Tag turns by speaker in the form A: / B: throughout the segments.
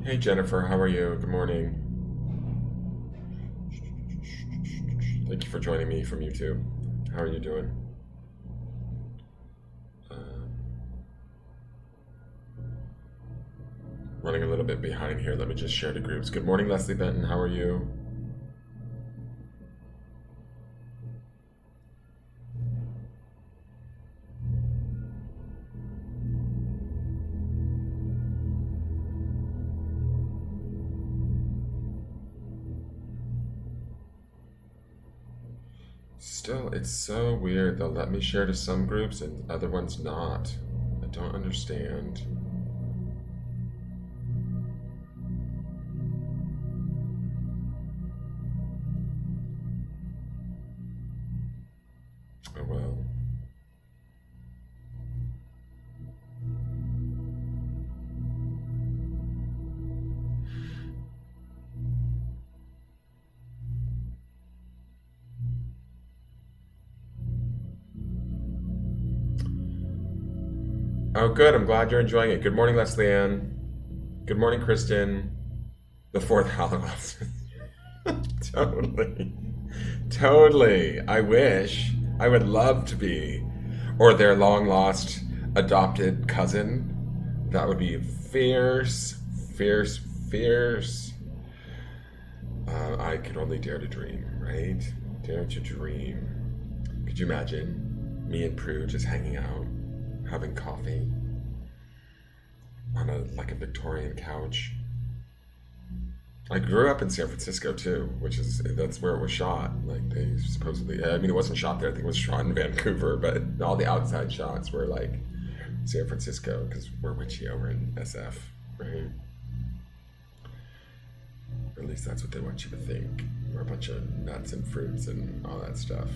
A: Hey Jennifer, how are you? Good morning. Thank you for joining me from YouTube. How are you doing? Um, Running a little bit behind here. Let me just share to groups. Good morning, Leslie Benton. How are you? Still, it's so weird. They'll let me share to some groups and other ones not. I don't understand. Oh well. Oh, good. I'm glad you're enjoying it. Good morning, Leslie Ann. Good morning, Kristen. The fourth Holocaust. Totally. Totally. I wish. I would love to be. Or their long lost adopted cousin. That would be fierce, fierce, fierce. I could only dare to dream, right? Dare to dream. Could you imagine me and Prue just hanging out, having coffee on a Victorian couch? I grew up in San Francisco too, which is that's where it was shot. Like they supposedly, I mean, it wasn't shot there. I think it was shot in Vancouver, but all the outside shots were like San Francisco because we're witchy over in SF, right? Or at least that's what they want you to think. We're a bunch of nuts and fruits and all that stuff.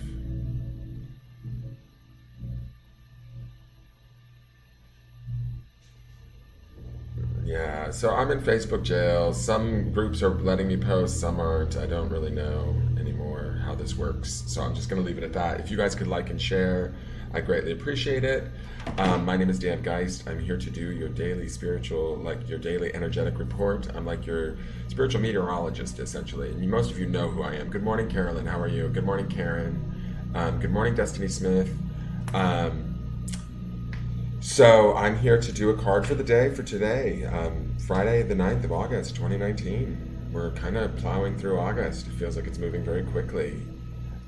A: Yeah, so I'm in Facebook jail. Some groups are letting me post, some aren't. I don't really know anymore how this works. So I'm just going to leave it at that. If you guys could like and share, I greatly appreciate it. My name is Dan Geist. I'm here to do your daily spiritual, like your daily energetic report. I'm like your spiritual meteorologist, essentially. And most of you know who I am. Good morning, Carolyn. How are you? Good morning, Karen. Good morning, Destiny Smith. Um, So I'm here to do a card for the day for today, Friday the 9th of August, 2019. We're kind of plowing through August. It feels like it's moving very quickly.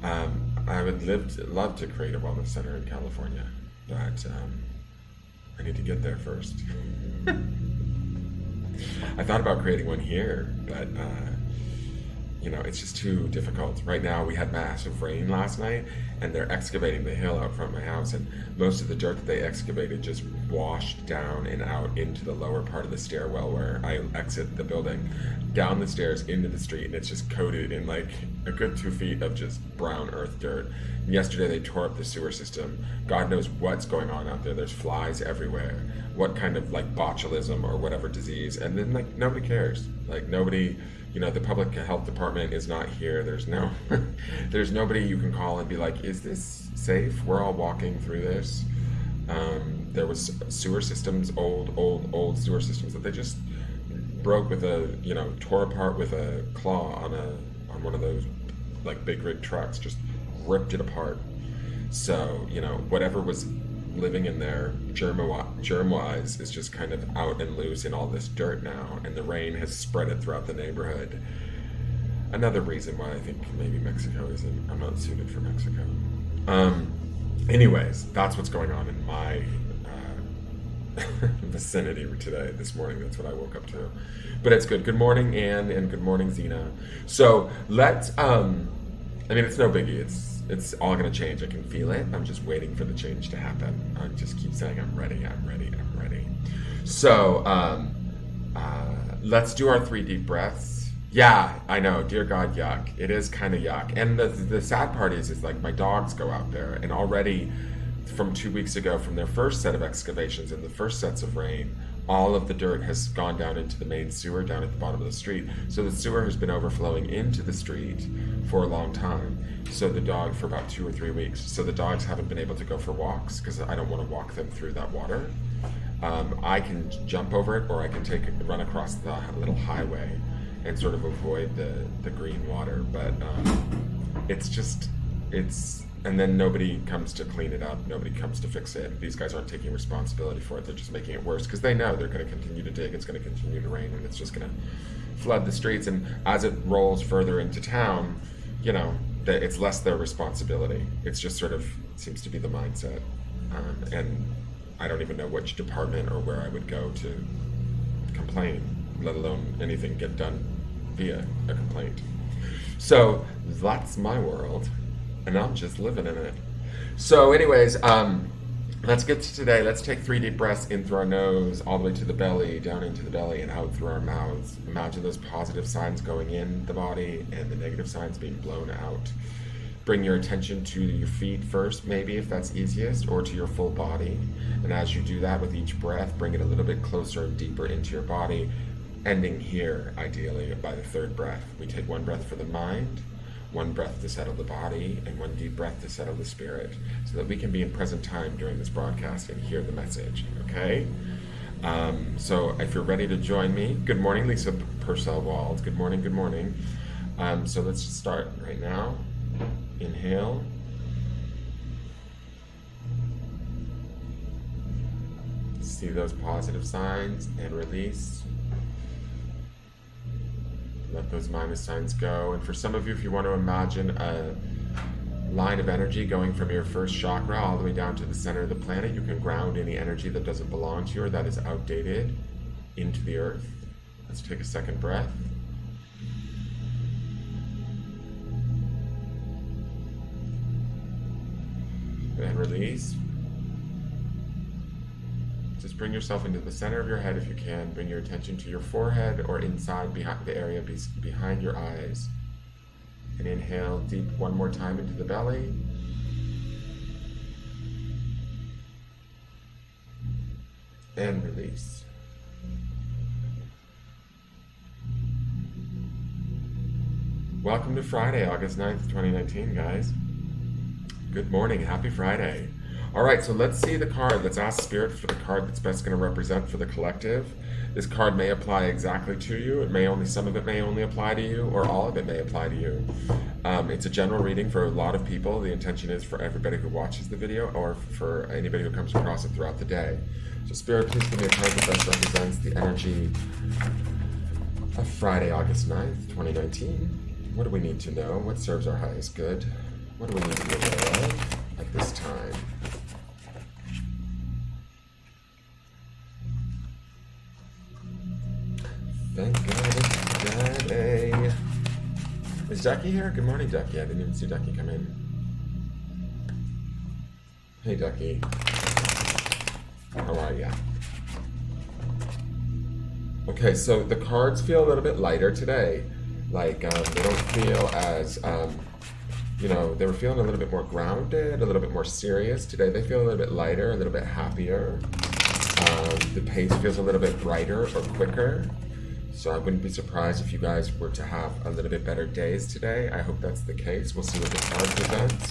A: I would love to create a wellness center in California, but I need to get there first. I thought about creating one here, but it's just too difficult. Right now, we had massive rain last night, and they're excavating the hill out front of my house, and most of the dirt that they excavated just washed down and out into the lower part of the stairwell where I exit the building, down the stairs into the street, and it's just coated in like a good 2 feet of just brown earth dirt. And yesterday, they tore up the sewer system. God knows what's going on out there. There's flies everywhere. What kind of like botulism or whatever disease, and then like nobody cares. Like nobody. The public health department is not here. There's nobody you can call and be like, is this safe? We're all walking through this. There was sewer systems, old sewer systems that they just broke with tore apart with a claw on one of those like big rig trucks, just ripped it apart. So, whatever was living in there germ-wise is just kind of out and loose in all this dirt now, and the rain has spread it throughout the neighborhood. Another reason why I think maybe Mexico isn't, I'm not suited for Mexico. Anyways, that's what's going on in my vicinity today, this morning. That's what I woke up to. But it's good. Good morning, Anne, and good morning, Zena. So let's, it's no biggie. It's all going to change. I can feel it. I'm just waiting for the change to happen. I just keep saying, I'm ready, I'm ready, I'm ready. So let's do our 3 deep breaths. Yeah, I know. Dear God, yuck. It is kind of yuck. And the sad part is like my dogs go out there, and already from 2 weeks ago, from their first set of excavations and the first sets of rain, all of the dirt has gone down into the main sewer down at the bottom of the street. So the sewer has been overflowing into the street for a long time. So the dog, for about 2 or 3 weeks. So the dogs haven't been able to go for walks because I don't want to walk them through that water. I can jump over it, or I can run across the little highway and sort of avoid the green water. But and then nobody comes to clean it up. Nobody comes to fix it. These guys aren't taking responsibility for it. They're just making it worse because they know they're going to continue to dig. It's going to continue to rain, and it's just going to flood the streets. And as it rolls further into town, it's less their responsibility. It's just sort of seems to be the mindset. And I don't even know which department or where I would go to complain, let alone anything get done via a complaint. So that's my world, and I'm just living in it. So anyways, let's get to today. Let's take 3 deep breaths in through our nose, all the way to the belly, down into the belly, and out through our mouths. Imagine those positive signs going in the body and the negative signs being blown out. Bring your attention to your feet first, maybe, if that's easiest, or to your full body. And as you do that with each breath, bring it a little bit closer and deeper into your body, ending here, ideally, by the 3rd breath. We take 1 breath for the mind, 1 breath to settle the body, and 1 deep breath to settle the spirit, so that we can be in present time during this broadcast and hear the message, okay? So if you're ready to join me, good morning, Lisa Purcell-Wald. Good morning, good morning. So let's just start right now. Inhale. See those positive signs and release. Let those minus signs go. And for some of you, if you want to imagine a line of energy going from your first chakra all the way down to the center of the planet, you can ground any energy that doesn't belong to you or that is outdated into the earth. Let's take a 2nd breath. And release. Just bring yourself into the center of your head if you can. Bring your attention to your forehead or inside behind the area behind your eyes. And inhale deep 1 more time into the belly. And release. Welcome to Friday, August 9th, 2019, guys. Good morning. Happy Friday. All right, so let's see the card. Let's ask Spirit for the card that's best going to represent for the collective. This card may apply exactly to you. Some of it may only apply to you, or all of it may apply to you. It's a general reading for a lot of people. The intention is for everybody who watches the video or for anybody who comes across it throughout the day. So Spirit, please give me a card that best represents the energy of Friday, August 9th, 2019. What do we need to know? What serves our highest good? What do we need to be aware of at this time? Thank God it's Friday. Is Ducky here? Good morning, Ducky. I didn't even see Ducky come in. Hey, Ducky. How are ya? Okay, so the cards feel a little bit lighter today. Like, they don't feel as... they were feeling a little bit more grounded, a little bit more serious. Today they feel a little bit lighter, a little bit happier. The pace feels a little bit brighter or quicker. So I wouldn't be surprised if you guys were to have a little bit better days today. I hope that's the case. We'll see what the card presents.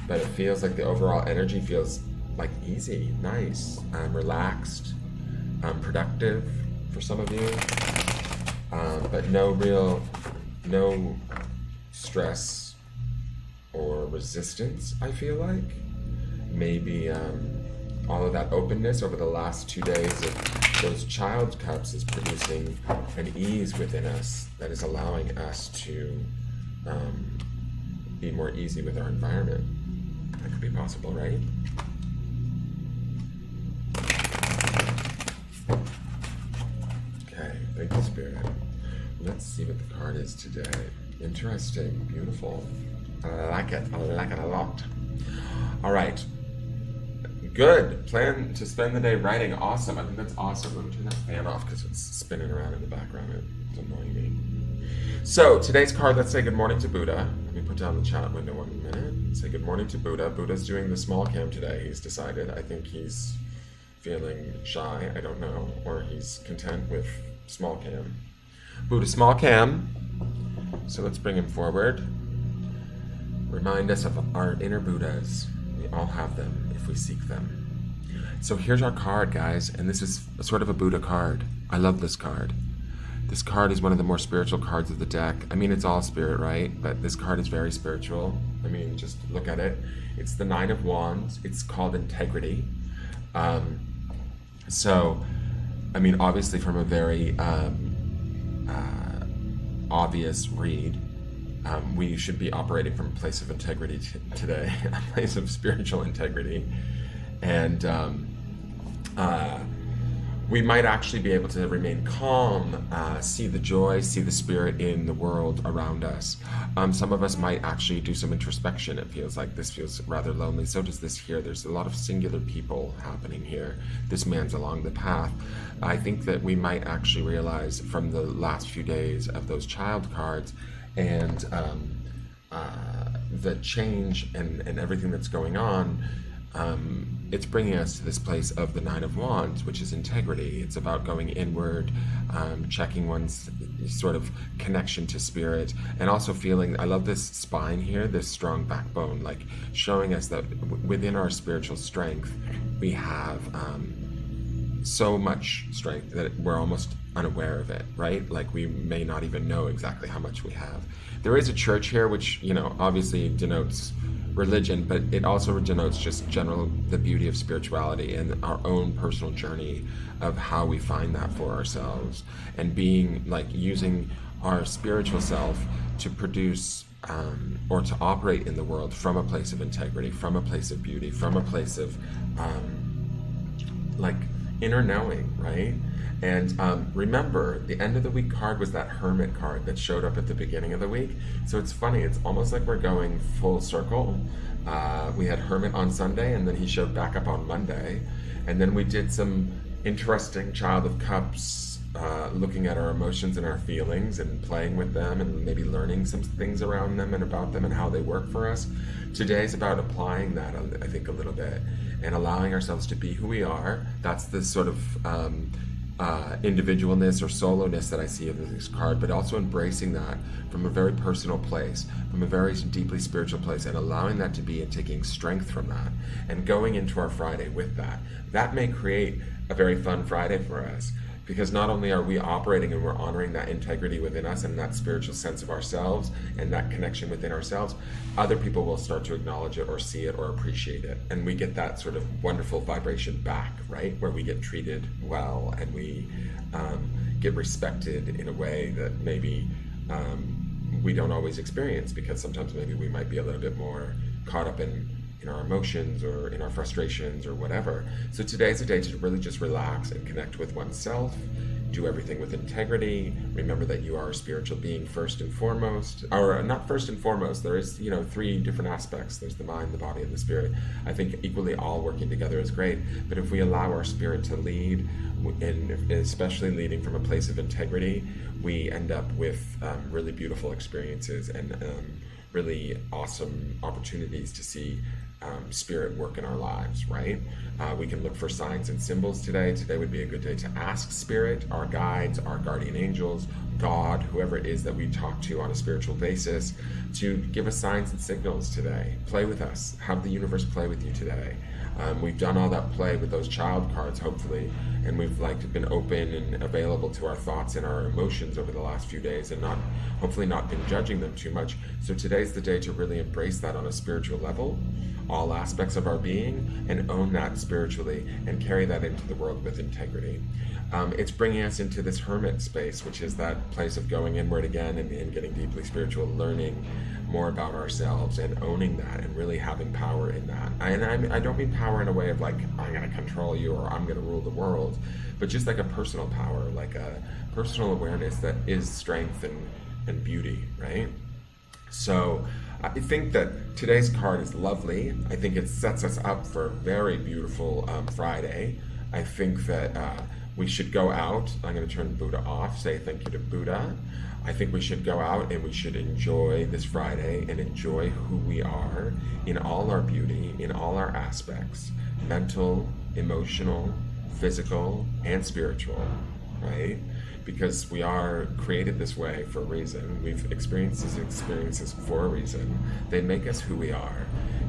A: But it feels like the overall energy feels like easy, nice, relaxed, productive for some of you. But no stress or resistance, I feel like. Maybe all of that openness over the last 2 days of those child cups is producing an ease within us that is allowing us to be more easy with our environment. That could be possible, right? Okay, thank you, Spirit. Let's see what the card is today. Interesting, beautiful. I like it a lot. All right. Good. Plan to spend the day writing. Awesome. I think that's awesome. Let me turn that fan off because it's spinning around in the background. It's annoying me. So today's card, let's say good morning to Buddha. Let me put down the chat window 1 minute. Say good morning to Buddha. Buddha's doing the small cam today. He's decided. I think he's feeling shy. I don't know. Or he's content with small cam. Buddha small cam. So let's bring him forward. Remind us of our inner Buddhas. We all have them if we seek them. So here's our card, guys, and this is sort of a Buddha card. I love this card. This card is one of the more spiritual cards of the deck. I mean, it's all spirit, right? But this card is very spiritual. I mean, just look at it. It's the Nine of Wands. It's called integrity. So, I mean, obviously from a very obvious read, we should be operating from a place of integrity today, a place of spiritual integrity. And we might actually be able to remain calm, see the joy, see the spirit in the world around us. Some of us might actually do some introspection. It feels like this feels rather lonely. So does this here. There's a lot of singular people happening here. This man's along the path. I think that we might actually realize from the last few days of those child cards and the change and everything that's going on, it's bringing us to this place of the Nine of Wands, which is integrity. It's about going inward, checking one's sort of connection to spirit, and also feeling, I love this spine here, this strong backbone, like showing us that within our spiritual strength, we have so much strength that we're almost unaware of it, right? Like we may not even know exactly how much we have. There is a church here, which, obviously denotes religion, but it also denotes just the beauty of spirituality and our own personal journey of how we find that for ourselves, and being like using our spiritual self to produce or to operate in the world from a place of integrity, from a place of beauty, from a place of like inner knowing, right? And remember, the end of the week card was that Hermit card that showed up at the beginning of the week. So it's funny, it's almost like we're going full circle. We had Hermit on Sunday, and then he showed back up on Monday. And then we did some interesting Child of Cups, looking at our emotions and our feelings and playing with them and maybe learning some things around them and about them and how they work for us. Today's about applying that, I think, a little bit, and allowing ourselves to be who we are. That's the sort of individualness or soloness that I see in this card, but also embracing that from a very personal place, from a very deeply spiritual place, and allowing that to be and taking strength from that and going into our Friday with that. That may create a very fun Friday for us, because not only are we operating and we're honoring that integrity within us and that spiritual sense of ourselves and that connection within ourselves, other people will start to acknowledge it or see it or appreciate it. And we get that sort of wonderful vibration back, right? Where we get treated well and we get respected in a way that maybe we don't always experience, because sometimes maybe we might be a little bit more caught up in our emotions or in our frustrations or whatever. So today's a day to really just relax and connect with oneself, do everything with integrity. Remember that you are a spiritual being first and foremost, or not first and foremost. There is, three different aspects. There's the mind, the body, and the spirit. I think equally all working together is great. But if we allow our spirit to lead, and especially leading from a place of integrity, we end up with really beautiful experiences and really awesome opportunities to see spirit work in our lives, right? We can look for signs and symbols today. Today would be a good day to ask spirit, our guides, our guardian angels, God, whoever it is that we talk to on a spiritual basis, to give us signs and signals today. Play with us. Have the universe play with you today. We've done all that play with those child cards, hopefully, and we've been open and available to our thoughts and our emotions over the last few days, and hopefully not been judging them too much. So today's the day to really embrace that on a spiritual level, all aspects of our being, and own that spiritually and carry that into the world with integrity. It's bringing us into this hermit space, which is that place of going inward again and getting deeply spiritual, learning more about ourselves and owning that and really having power in that. And I don't mean power in a way of like, I'm going to control you or I'm going to rule the world, but just like a personal power, like a personal awareness that is strength and beauty, right? So I think that today's card is lovely. I think it sets us up for a very beautiful Friday. I think that we should go out. I'm going to turn Buddha off, say thank you to Buddha. I think we should go out and we should enjoy this Friday and enjoy who we are in all our beauty, in all our aspects, mental, emotional, physical, and spiritual, right? because we are created this way for a reason. We've experienced these experiences for a reason. They make us who we are.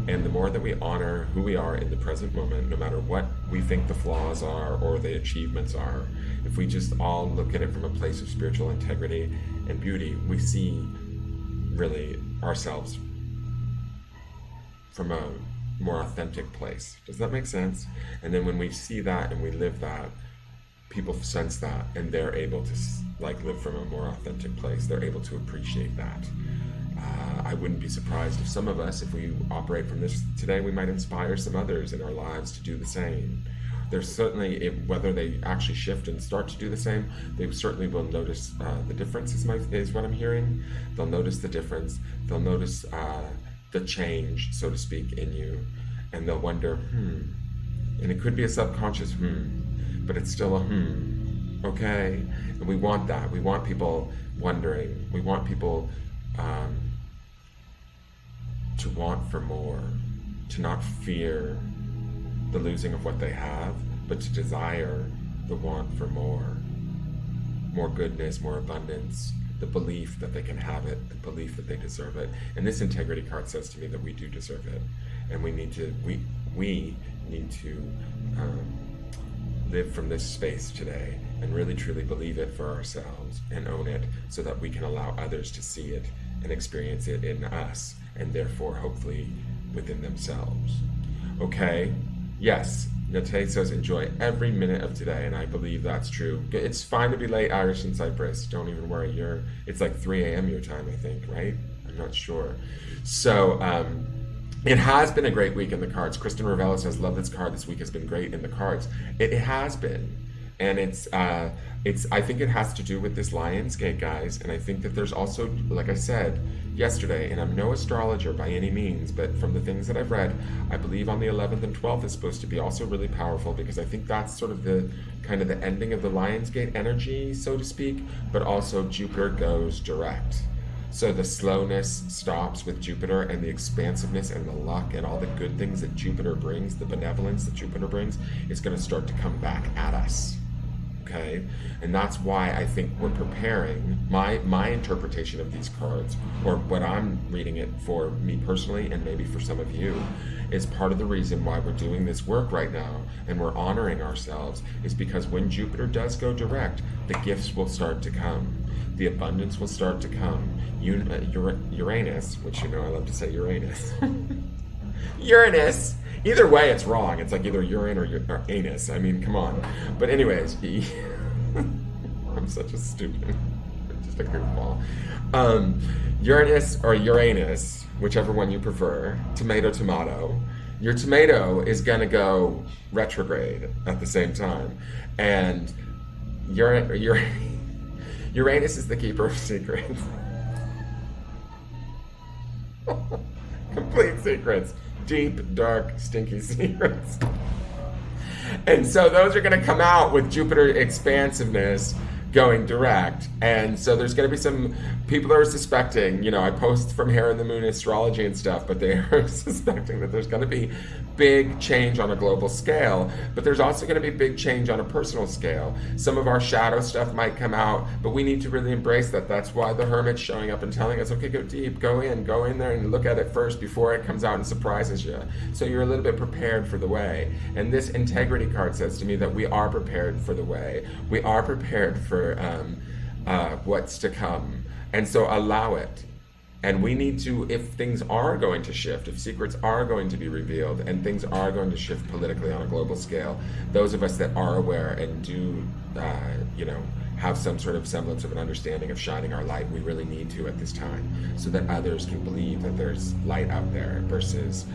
A: And the more that we honor who we are in the present moment, no matter what we think the flaws are or the achievements are, if we just all look at it from a place of spiritual integrity and beauty, we see really ourselves from a more authentic place. Does that make sense? And then when we see that and we live that, people sense that, and they're able to live from a more authentic place. They're able to appreciate that. I wouldn't be surprised if some of us, if we operate from this today, we might inspire some others in our lives to do the same. There's certainly, whether they actually shift and start to do the same, they certainly will notice the difference, is what I'm hearing. They'll notice the difference. They'll notice the change, so to speak, in you. And they'll wonder, and it could be a subconscious but it's still a okay? And we want that. We want people wondering. We want people to want for more, to not fear the losing of what they have, but to desire the want for more goodness, more abundance, the belief that they can have it, the belief that they deserve it. And this integrity card says to me that we do deserve it, and we need to live from this space today and really truly believe it for ourselves and own it, so that we can allow others to see it and experience it in us, and therefore hopefully within themselves. Okay? Yes, Nate says enjoy every minute of today, and I believe that's true. It's fine to be late, Irish in Cyprus. Don't even worry. It's like 3 a.m. your time, I think, right? I'm not sure. So it has been a great week in the cards. Kristen Ravello says, love this card. This week has been great in the cards. It has been. And I think it has to do with this Lionsgate, guys. And I think that there's also, like I said yesterday, and I'm no astrologer by any means, but from the things that I've read, I believe on the 11th and 12th is supposed to be also really powerful, because I think that's sort of the kind of the ending of the Lionsgate energy, so to speak, but also Jupiter goes direct. So the slowness stops with Jupiter, and the expansiveness and the luck and all the good things that Jupiter brings, the benevolence that Jupiter brings, is going to start to come back at us. Okay? And that's why I think we're preparing, my interpretation of these cards, or what I'm reading it for me personally, and maybe for some of you, is part of the reason why we're doing this work right now and we're honoring ourselves, is because when Jupiter does go direct, the gifts will start to come. The abundance will start to come. Uranus, which I love to say Uranus. Uranus. Either way, it's wrong. It's like either urine or anus. I mean, come on. But anyways, I'm such a stupid, just a goofball. Uranus or Uranus, whichever one you prefer, tomato. Your tomato is going to go retrograde at the same time. And Uranus is the keeper of secrets. Complete secrets. Deep, dark, stinky secrets. And so those are going to come out with Jupiter expansiveness going direct. And so there's going to be some people are suspecting, I post from Hair and the Moon astrology and stuff, but they are suspecting that there's going to be big change on a global scale, but there's also going to be big change on a personal scale. Some of our shadow stuff might come out, but we need to really embrace that. That's why the Hermit's showing up and telling us, okay, go deep, go in there and look at it first before it comes out and surprises you. So you're a little bit prepared for the way. And this integrity card says to me that we are prepared for the way. We are prepared for what's to come. And so allow it. And we need to, if things are going to shift, if secrets are going to be revealed, and things are going to shift politically on a global scale, those of us that are aware and do, have some sort of semblance of an understanding of shining our light, we really need to at this time, so that others can believe that there's light out there versus,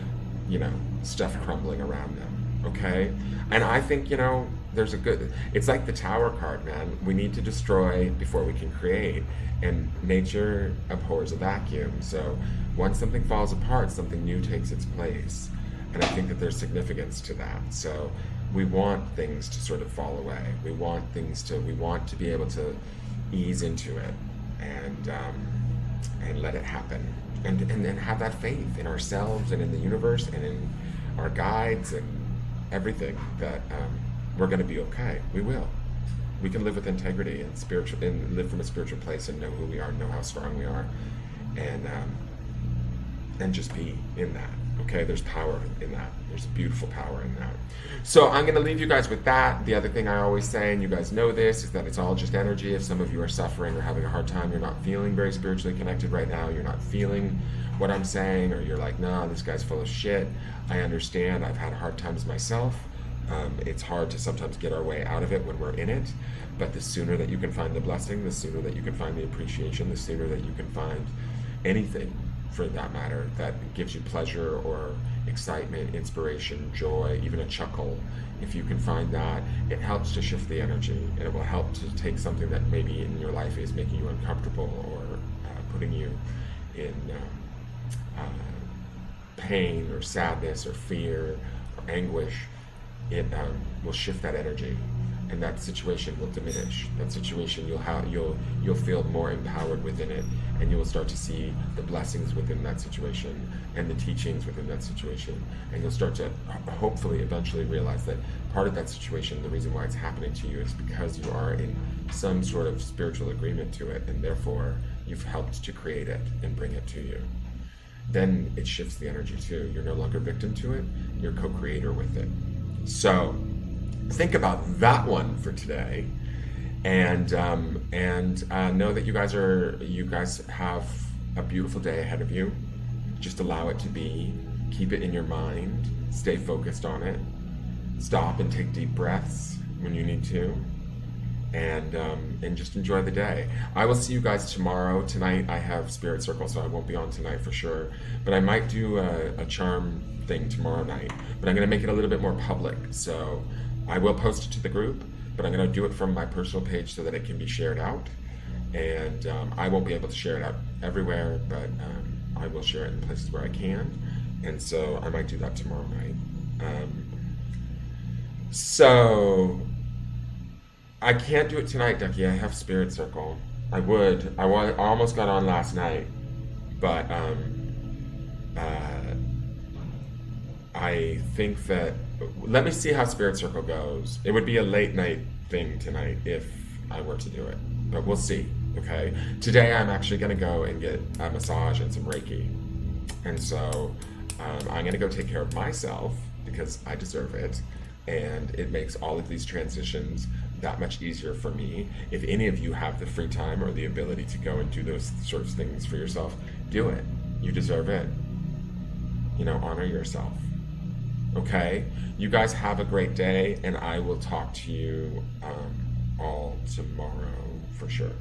A: stuff crumbling around them. Okay? And I think, there's it's like the Tower card, man. We need to destroy before we can create. And nature abhors a vacuum. So once something falls apart, something new takes its place. And I think that there's significance to that. So we want things to sort of fall away. We want to be able to ease into it and let it happen. And then have that faith in ourselves and in the universe and in our guides and everything that we're going to be okay. We will. We can live with integrity and spiritual, and live from a spiritual place, and know who we are, know how strong we are, and just be in that. Okay, there's power in that. There's a beautiful power in that. So I'm going to leave you guys with that. The other thing I always say, and you guys know this, is that it's all just energy. If some of you are suffering or having a hard time, you're not feeling very spiritually connected right now, you're not feeling what I'm saying, or you're like, nah, this guy's full of shit. I understand. I've had hard times myself. It's hard to sometimes get our way out of it when we're in it, but the sooner that you can find the blessing, the sooner that you can find the appreciation, the sooner that you can find anything, for that matter, that gives you pleasure or excitement, inspiration, joy, even a chuckle. If you can find that, it helps to shift the energy, and it will help to take something that maybe in your life is making you uncomfortable, or putting you in pain or sadness or fear or anguish. It will shift that energy, and that situation will diminish. That situation, you'll feel more empowered within it, and you will start to see the blessings within that situation and the teachings within that situation, and you'll start to hopefully eventually realize that part of that situation, the reason why it's happening to you, is because you are in some sort of spiritual agreement to it, and therefore you've helped to create it and bring it to you. Then it shifts the energy too. You're no longer victim to it, you're co-creator with it. So think about that one for today, and know that you guys have a beautiful day ahead of you. Just allow it to be. Keep it in your mind. Stay focused on it. Stop and take deep breaths when you need to, and just enjoy the day. I will see you guys tomorrow. Tonight I have Spirit Circle, so I won't be on tonight for sure, but I might do a charm thing tomorrow night, but I'm going to make it a little bit more public. So I will post it to the group, but I'm going to do it from my personal page so that it can be shared out. And I won't be able to share it out everywhere, but I will share it in places where I can. And so I might do that tomorrow night. So I can't do it tonight, Ducky. I have Spirit Circle. I would. I almost got on last night, but I think that, let me see how Spirit Circle goes. It would be a late night thing tonight if I were to do it, but we'll see. Okay. Today I'm actually going to go and get a massage and some Reiki, and so I'm going to go take care of myself because I deserve it, and it makes all of these transitions that much easier for me. If any of you have the free time or the ability to go and do those sorts of things for yourself, do it. You deserve it. Honor yourself. Okay? You guys have a great day, and I will talk to you all tomorrow for sure.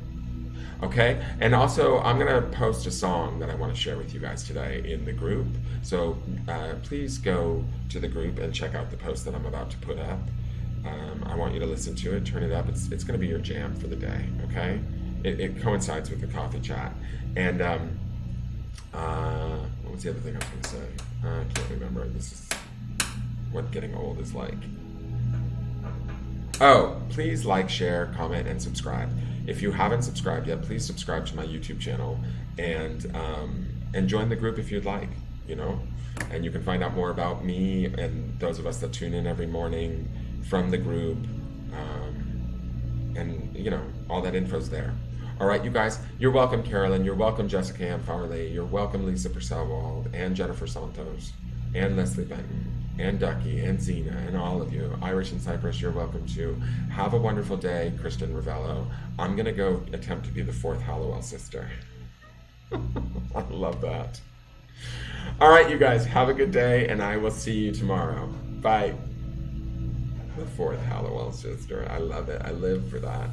A: Okay? And also, I'm going to post a song that I want to share with you guys today in the group. So please go to the group and check out the post that I'm about to put up. I want you to listen to it, turn it up. It's going to be your jam for the day, okay? It coincides with the coffee chat. And what was the other thing I was going to say? I can't remember. This is what getting old is like. Oh, please like, share, comment, and subscribe. If you haven't subscribed yet, please subscribe to my YouTube channel, and join the group if you'd like, And you can find out more about me and those of us that tune in every morning from the group, and all that info's there. All right, you guys, you're welcome, Carolyn. You're welcome, Jessica Ann Farley. You're welcome, Lisa Purcellwald, and Jennifer Santos, and Leslie Benton, and Ducky, and Zena, and all of you. Irish and Cyprus, you're welcome too. Have a wonderful day, Kristen Ravello. I'm going to go attempt to be the fourth Hallowell sister. I love that. All right, you guys, have a good day, and I will see you tomorrow. Bye. The fourth Hallowell sister. I love it. I live for that.